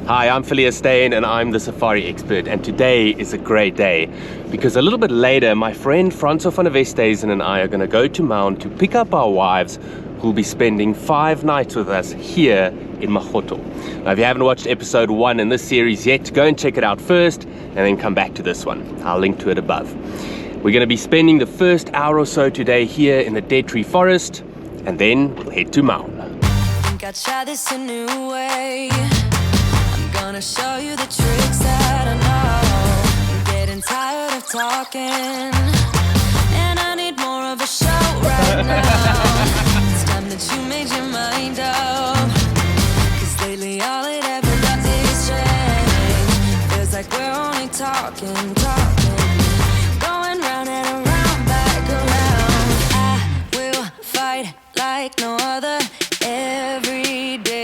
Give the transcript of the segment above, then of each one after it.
Hi, I'm Phileas Stain and I'm the safari expert, and today is a great day because a little bit later my friend Francois van Westhuizen and I are going to go to Maun to pick up our wives who will be spending 5 nights with us here in Magotho. Now if you haven't watched episode 1 in this series yet, go and check it out first and then come back to this one. I'll link to it above. We're going to be spending the first hour or so today here in the Dead Tree Forest, and then we'll head to Maun. I think I'll try this a new way. Gonna show you the tricks that I know. I'm getting tired of talking, and I need more of a show right now. It's time that you made your mind up, 'cause lately all it ever does is change. Feels like we're only talking, going round and around, back around. I will fight like no other every day.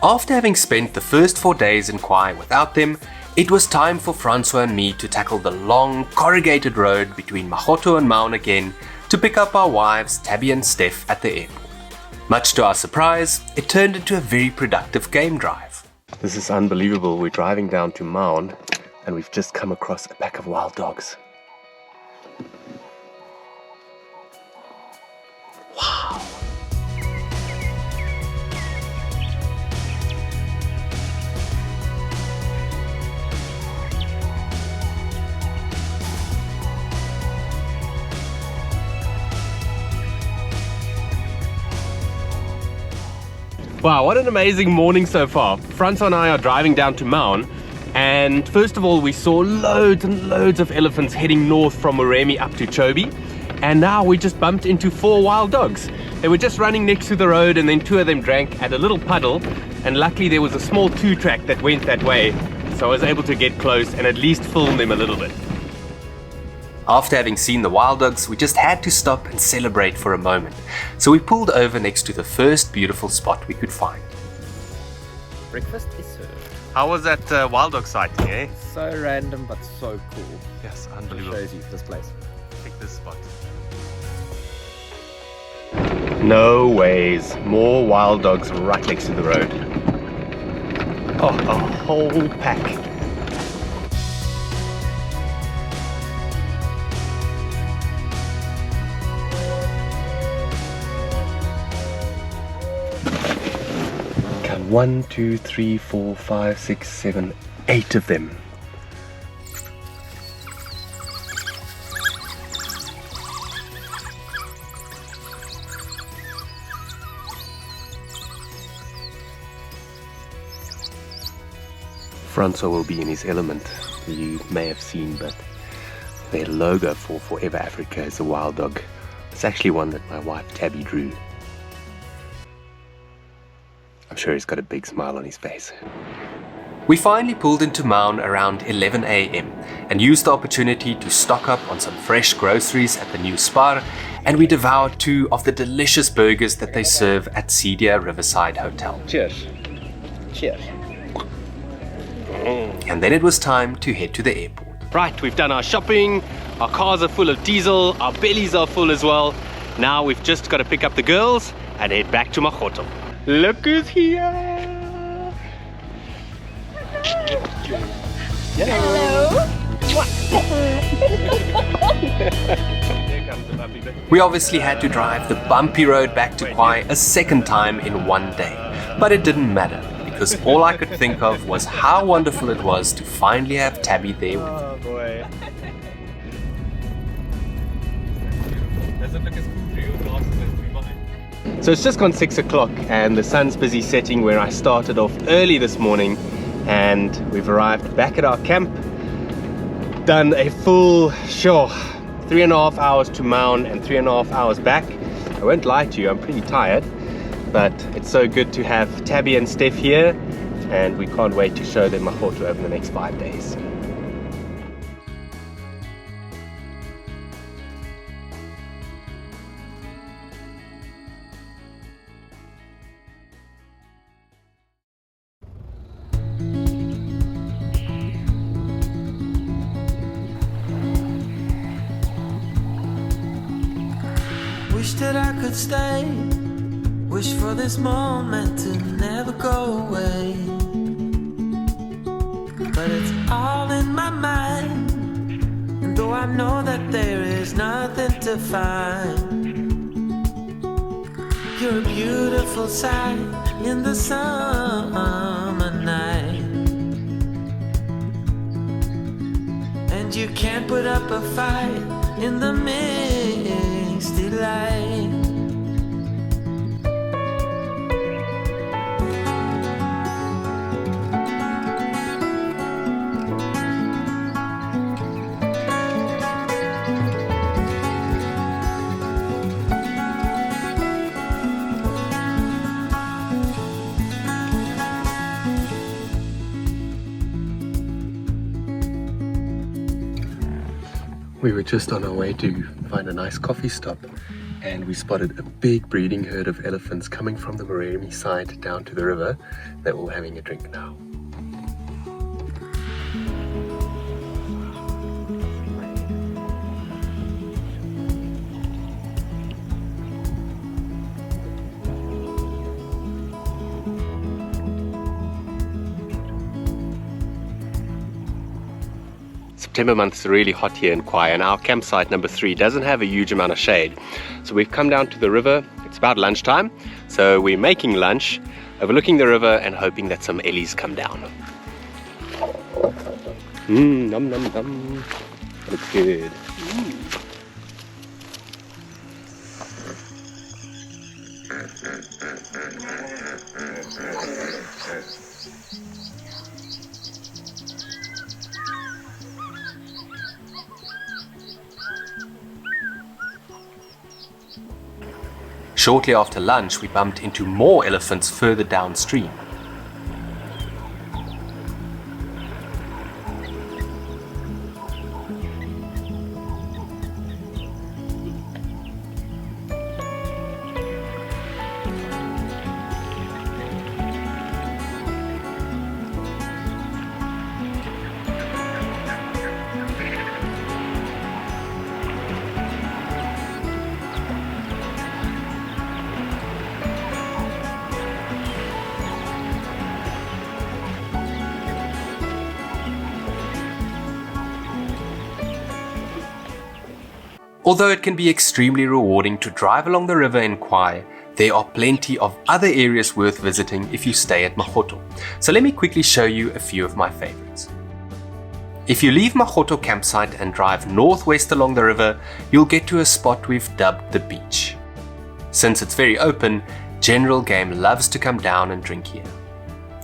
After having spent the first 4 days in Khwai without them, it was time for Francois and me to tackle the long, corrugated road between Magotho and Maun again to pick up our wives, Tabby and Steph, at the airport. Much to our surprise, it turned into a very productive game drive. This is unbelievable. We're driving down to Maun and we've just come across a pack of wild dogs. Wow. Wow, what an amazing morning so far. Francois and I are driving down to Maun, and first of all we saw loads and loads of elephants heading north from Moremi up to Chobe, and now we just bumped into 4 wild dogs. They were just running next to the road, and then 2 of them drank at a little puddle, and luckily there was a small 2-track that went that way, so I was able to get close and at least film them a little bit. After having seen the wild dogs, we just had to stop and celebrate for a moment. So we pulled over next to the first beautiful spot we could find. Breakfast is served. How was that wild dog sighting, eh? So random but so cool. Yes, It unbelievable. shows you this place. Pick this spot. No ways. More wild dogs right next to the road. Oh, a whole pack. Come 1, 2, 3, 4, 5, 6, 7, 8 of them. Francois will be in his element. You may have seen, but their logo for Forever Africa is a wild dog. It's actually one that my wife Tabby drew. I'm sure he's got a big smile on his face. We finally pulled into Maun around 11 a.m. and used the opportunity to stock up on some fresh groceries at the new Spar, and we devoured 2 of the delicious burgers that they serve at Cedia Riverside Hotel. Cheers. Cheers. And then it was time to head to the airport. Right, we've done our shopping, our cars are full of diesel, our bellies are full as well. Now we've just got to pick up the girls and head back to Magotho. Look who's here! Hello. We obviously had to drive the bumpy road back to Khwai a second time in one day. But it didn't matter, because all I could think of was how wonderful it was to finally have Tabby there with me. Oh boy. So it's just gone 6 o'clock and the sun's busy setting where I started off early this morning, and we've arrived back at our camp. Done a full 3.5 hours to Maun and 3.5 hours back. I won't lie to you, I'm pretty tired, but it's so good to have Tabby and Steph here, and we can't wait to show them Magotho over the next 5 days. that I could stay. Wish for this moment to never go away. But it's all in my mind, and though I know that there is nothing to find, you're a beautiful sight in the summer night. And you can't put up a fight in the misty light. We were just on our way to find a nice coffee stop, and we spotted a big breeding herd of elephants coming from the Moremi side down to the river that we're having a drink now. September month is really hot here in Khwai, and our campsite number 3 doesn't have a huge amount of shade. So we've come down to the river. It's about lunchtime, so we're making lunch, overlooking the river and hoping that some ellies come down. Nom nom nom. Looks good. Shortly after lunch, we bumped into more elephants further downstream. Although it can be extremely rewarding to drive along the river in Khwai, there are plenty of other areas worth visiting if you stay at Magotho. So let me quickly show you a few of my favorites. If you leave Magotho campsite and drive northwest along the river, you'll get to a spot we've dubbed the beach. Since it's very open, general game loves to come down and drink here.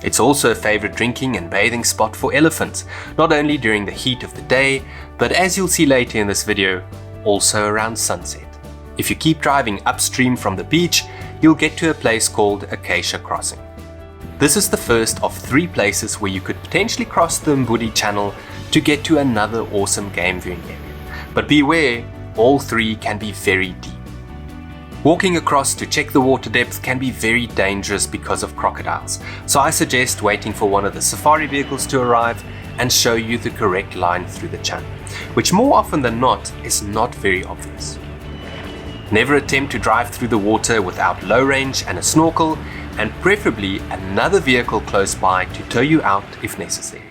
It's also a favorite drinking and bathing spot for elephants, not only during the heat of the day, but as you'll see later in this video, also around sunset. If you keep driving upstream from the beach, you'll get to a place called Acacia Crossing. This is the first of 3 places where you could potentially cross the Mbudi channel to get to another awesome game viewing area. But beware, all 3 can be very deep. Walking across to check the water depth can be very dangerous because of crocodiles, so I suggest waiting for one of the safari vehicles to arrive and show you the correct line through the channel, which more often than not is not very obvious. Never attempt to drive through the water without low range and a snorkel, and preferably another vehicle close by to tow you out if necessary.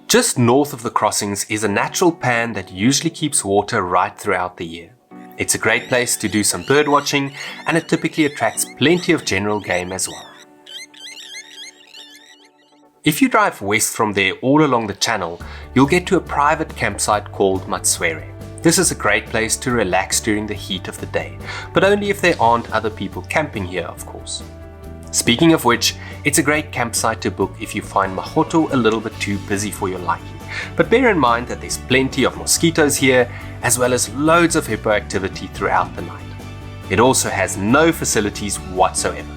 Just north of the crossings is a natural pan that usually keeps water right throughout the year. It's a great place to do some bird watching, and it typically attracts plenty of general game as well. If you drive west from there all along the channel, you'll get to a private campsite called Matswere. This is a great place to relax during the heat of the day, but only if there aren't other people camping here, of course. Speaking of which, it's a great campsite to book if you find Magotho a little bit too busy for your liking. But bear in mind that there's plenty of mosquitoes here, as well as loads of hippo activity throughout the night. It also has no facilities whatsoever.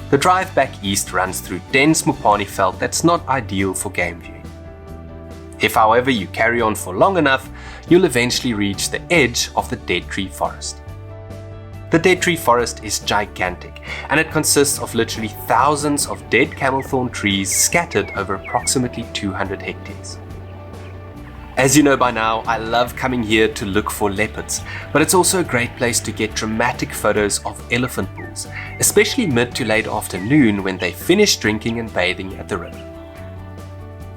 The drive back east runs through dense Mopani veld that's not ideal for game viewing. If however you carry on for long enough, you'll eventually reach the edge of the dead tree forest. The dead tree forest is gigantic, and it consists of literally thousands of dead camelthorn trees scattered over approximately 200 hectares. As you know by now, I love coming here to look for leopards, but it's also a great place to get dramatic photos of elephant pools, especially mid to late afternoon when they finish drinking and bathing at the river.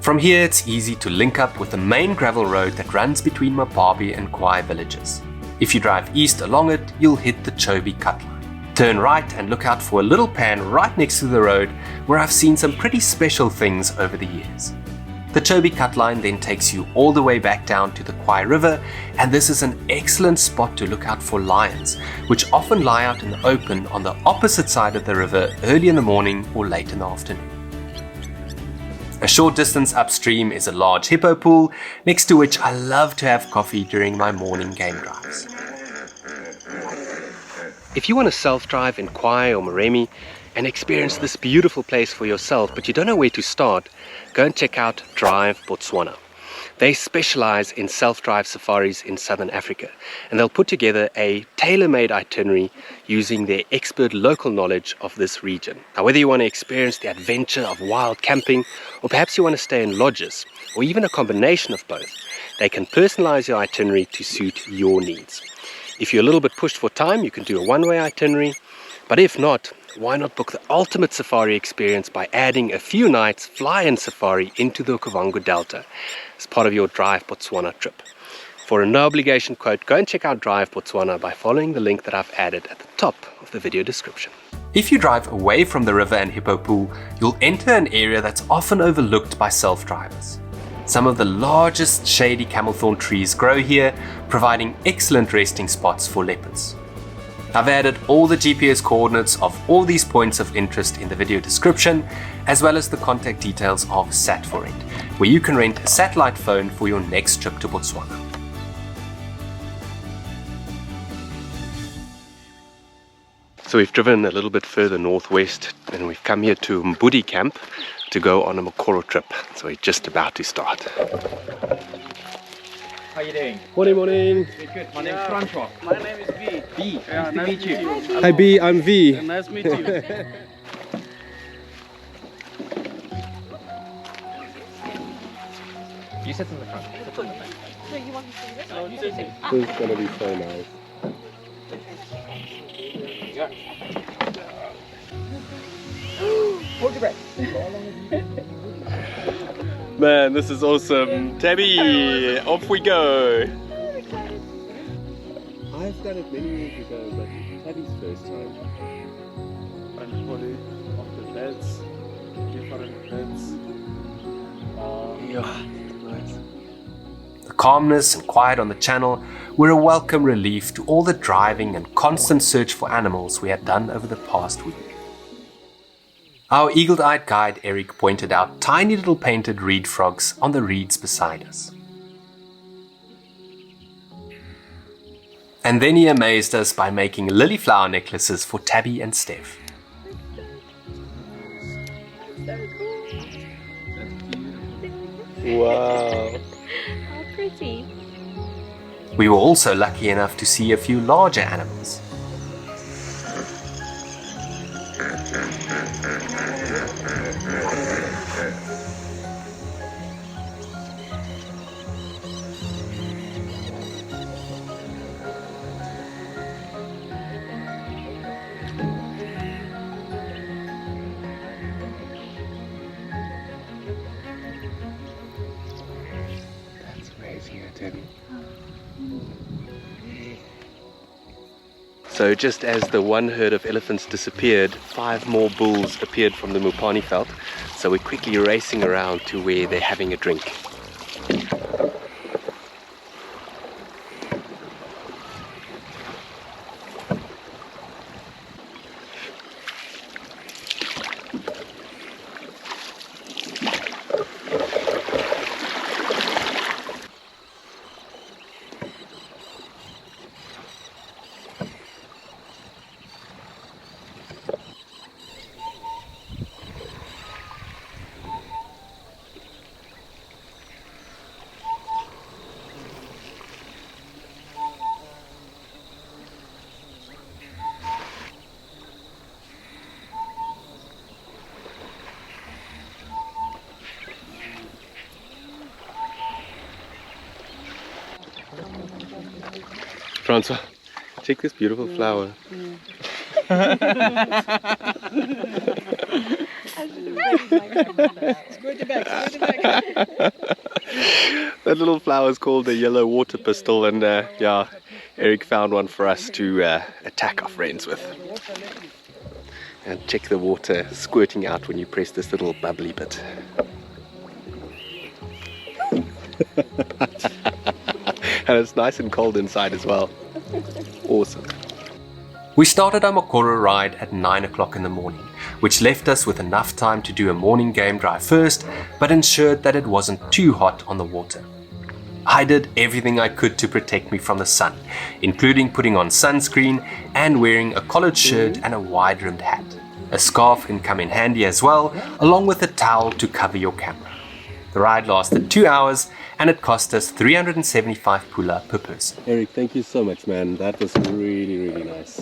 From here, it's easy to link up with the main gravel road that runs between Mbudi and Khwai villages. If you drive east along it, you'll hit the Chobe cutline. Turn right and look out for a little pan right next to the road where I've seen some pretty special things over the years. The Chobe cutline then takes you all the way back down to the Khwai River, and this is an excellent spot to look out for lions, which often lie out in the open on the opposite side of the river early in the morning or late in the afternoon. A short distance upstream is a large hippo pool, next to which I love to have coffee during my morning game drives. If you want to self-drive in Khwai or Moremi and experience this beautiful place for yourself, but you don't know where to start, go and check out Drive Botswana. They specialize in self-drive safaris in Southern Africa, and they'll put together a tailor-made itinerary using their expert local knowledge of this region. Now, whether you want to experience the adventure of wild camping, or perhaps you want to stay in lodges, or even a combination of both, they can personalize your itinerary to suit your needs. If you're a little bit pushed for time, you can do a one-way itinerary, but if not, why not book the ultimate safari experience by adding a few nights fly-in safari into the OKAVANGO Delta as part of your Drive Botswana trip. For a no-obligation quote, go and check out Drive Botswana by following the link that I've added at the top of the video description. If you drive away from the river and Hippo Pool, you'll enter an area that's often overlooked by self-drivers. Some of the largest shady camelthorn trees grow here, providing excellent resting spots for leopards. I've added all the GPS coordinates of all these points of interest in the video description, as well as the contact details of Sat4Rent, where you can rent a satellite phone for your next trip to Botswana. So we've driven a little bit further northwest and we've come here to Mbudi camp to go on a Mokoro trip. So we're just about to start. How are you doing? Morning, morning. Good. My name's Francois. My name is V. B. Yeah, Nice to meet you. Hi B, I'm V. Nice to meet you. You sit in the front. Sit in the back. No, you say it. This is gonna be so nice. Hold your breath. Man, this is awesome. Tabby, off we go. I've done it many years ago, but Tabby's first time. Thankfully, of the beds, different beds. Yeah, nice. The calmness and quiet on the channel were a welcome relief to all the driving and constant search for animals we had done over the past week. Our eagle-eyed guide Eric pointed out tiny little painted reed frogs on the reeds beside us. And then he amazed us by making lily flower necklaces for Tabby and Steph. Wow! How pretty. We were also lucky enough to see a few larger animals. That's amazing, Tabby. So just as the one herd of elephants disappeared, 5 more bulls appeared from the Mupani veld. So we're quickly racing around to where they're having a drink. Francois, check this beautiful flower. That little flower is called the yellow water pistol, and yeah, Eric found one for us to attack our friends with. And check the water squirting out when you press this little bubbly bit. And it's nice and cold inside as well. Awesome. We started our Mokoro ride at 9 o'clock in the morning, which left us with enough time to do a morning game drive first, but ensured that it wasn't too hot on the water. I did everything I could to protect me from the sun, including putting on sunscreen and wearing a collared shirt and a wide-rimmed hat. A scarf can come in handy as well, along with a towel to cover your camera. The ride lasted 2 hours and it cost us 375 pula per person. Eric, thank you so much, man. That was really, really nice.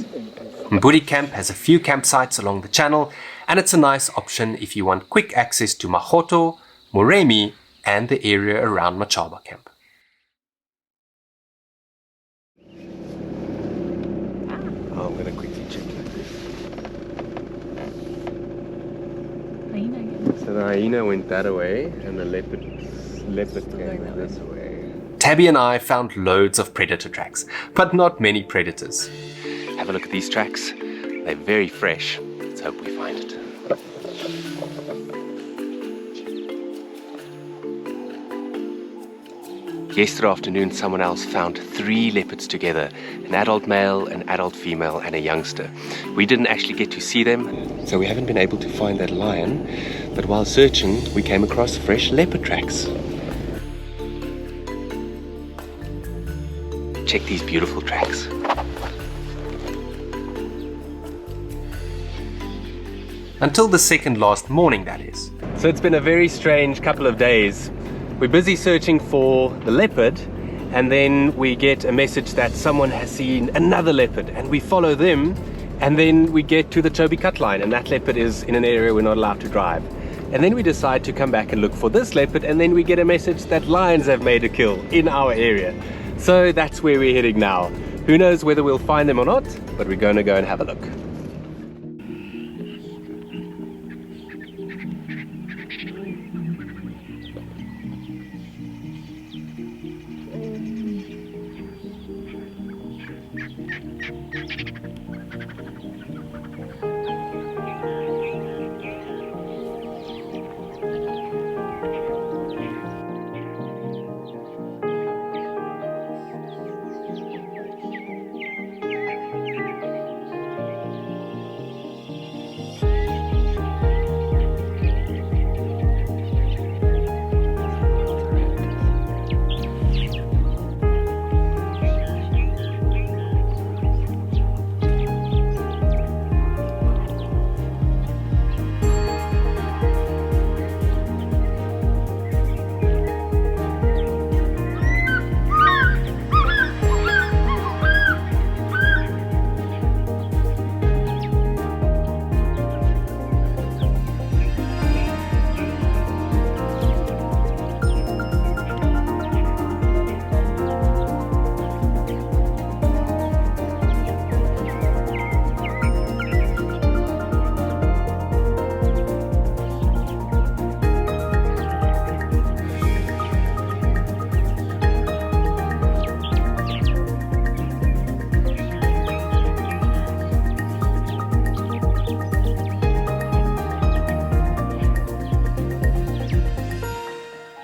Mbudi camp has a few campsites along the channel, and it's a nice option if you want quick access to Magotho, Moremi, and the area around Machaba camp. Oh, I'm going to quickly check that. So the hyena went that way, and the leopard came this way. Tabby and I found loads of predator tracks, but not many predators. Have a look at these tracks. They're very fresh. Let's hope we find it. Yesterday afternoon, someone else found 3 leopards together, an adult male, an adult female, and a youngster. We didn't actually get to see them, so we haven't been able to find that lion, but while searching, we came across fresh leopard tracks. Check these beautiful tracks. Until the second last morning, that is. So it's been a very strange couple of days. We're busy searching for the leopard, and then we get a message that someone has seen another leopard, and we follow them, and then we get to the Chobe cutline, and that leopard is in an area we're not allowed to drive. And then we decide to come back and look for this leopard, and then we get a message that lions have made a kill in our area. So that's where we're heading now. Who knows whether we'll find them or not, but we're going to go and have a look.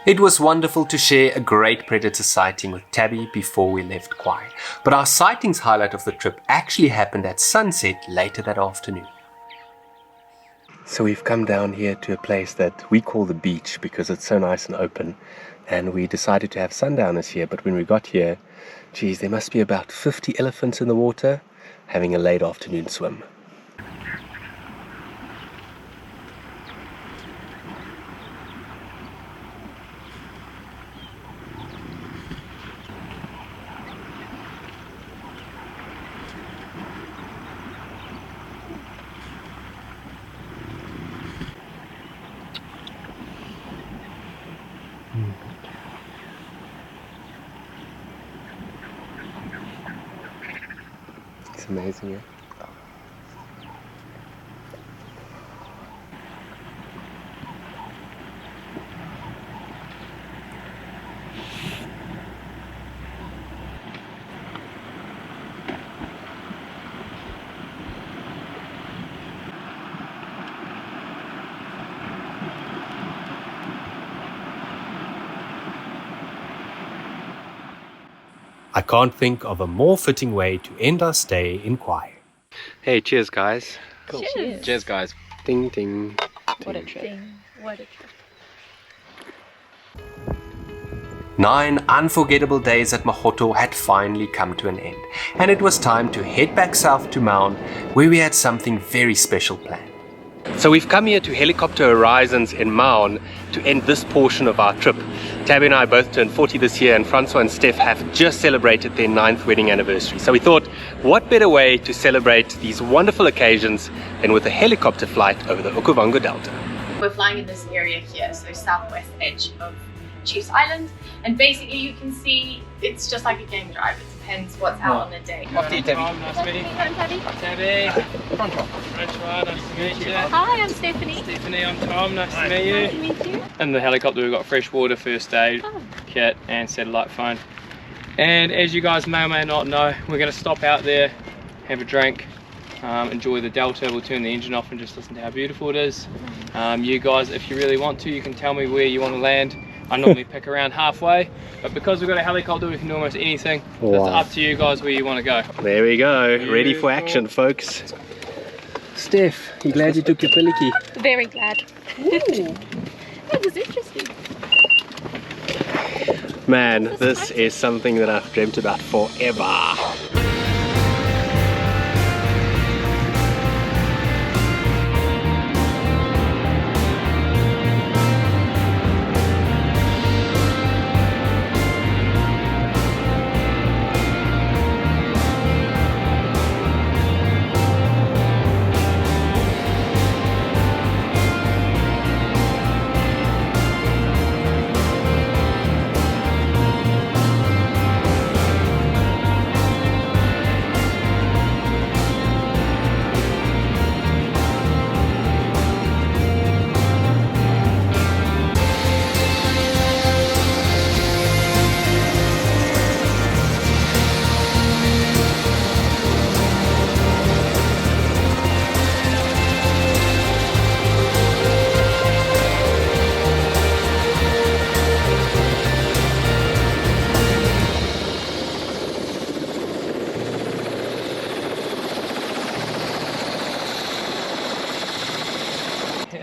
It was wonderful to share a great predator sighting with Tabby before we left Khwai, but our sightings highlight of the trip actually happened at sunset later that afternoon. So we've come down here to a place that we call the beach because it's so nice and open, and we decided to have sundowners here, but when we got here, geez, there must be about 50 elephants in the water having a late afternoon swim. amazing, yeah. I can't think of a more fitting way to end our stay in Khwai. Hey, cheers guys. Cool. Cheers. Cheers, guys. Ding ding. What a trip. What a trip. 9 unforgettable days at Magotho had finally come to an end, and it was time to head back south to Maun, where we had something very special planned. So we've come here to Helicopter Horizons in Maun to end this portion of our trip. Tabby and I both turned 40 this year, and Francois and Steph have just celebrated their 9th wedding anniversary. So we thought, what better way to celebrate these wonderful occasions than with a helicopter flight over the OKAVANGO Delta. We're flying in this area here, so southwest edge of Chiefs Island, and basically you can see it's just like a game drive. It depends what's out on the day. Off to you, Tabby. Nice to meet you. I'm Tabby. Tabby. Francois. Francois, nice to meet you. Hi, I'm Stephanie. Stephanie, I'm Tom, nice to meet you. Nice to meet you. In the helicopter we've got fresh water, first aid kit and satellite phone. And as you guys may or may not know, we're going to stop out there, have a drink, enjoy the Delta. We'll turn the engine off and just listen to how beautiful it is. You guys, if you really want to, you can tell me where you want to land. I normally pick around halfway, but because we've got a helicopter we can do almost anything. So it's up to you guys where you want to go. There we go, ready for action folks. Steph, you glad you took your pillicky? Very glad. That was interesting. Man, this is something that I've dreamt about forever.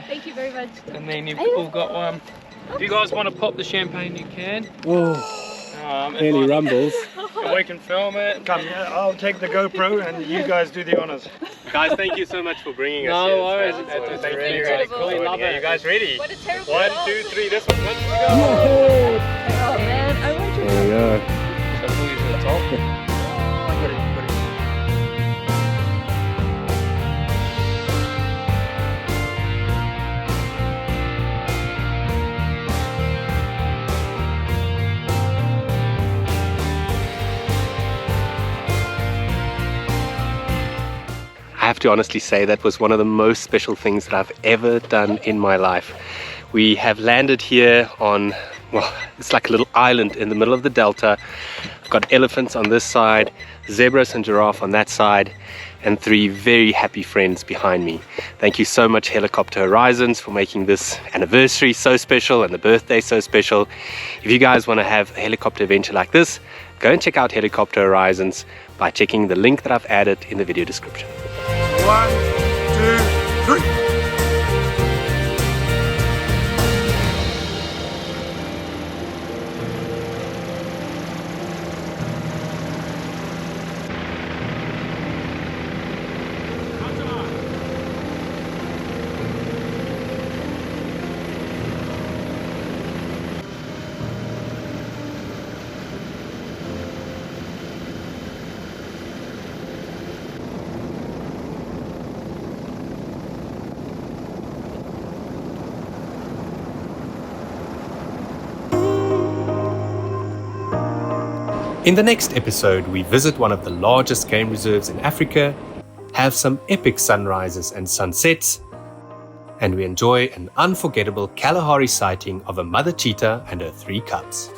Thank you very much. And then you've all got one. If you guys want to pop the champagne, you can. Nearly rumbles. And we can film it. Come, I'll take the GoPro and you guys do the honors. Guys, thank you so much for bringing us No here. worries. It's It's really, really really cool. cool. We love Yeah, it. you guys ready? What a terrible 1, dog. 2, 3, this one's good to go. Oh man, I want you There we go. So pull you to the top. I have to honestly say that was one of the most special things that I've ever done in my life. We have landed here on, well, it's like a little island in the middle of the delta. I've got elephants on this side, zebras and giraffe on that side, and 3 very happy friends behind me. Thank you so much, Helicopter Horizons, for making this anniversary so special and the birthday so special. If you guys want to have a helicopter adventure like this, go and check out Helicopter Horizons by checking the link that I've added in the video description. 1, 2, 3. In the next episode, we visit one of the largest game reserves in Africa, have some epic sunrises and sunsets, and we enjoy an unforgettable Kalahari sighting of a mother cheetah and her 3 cubs.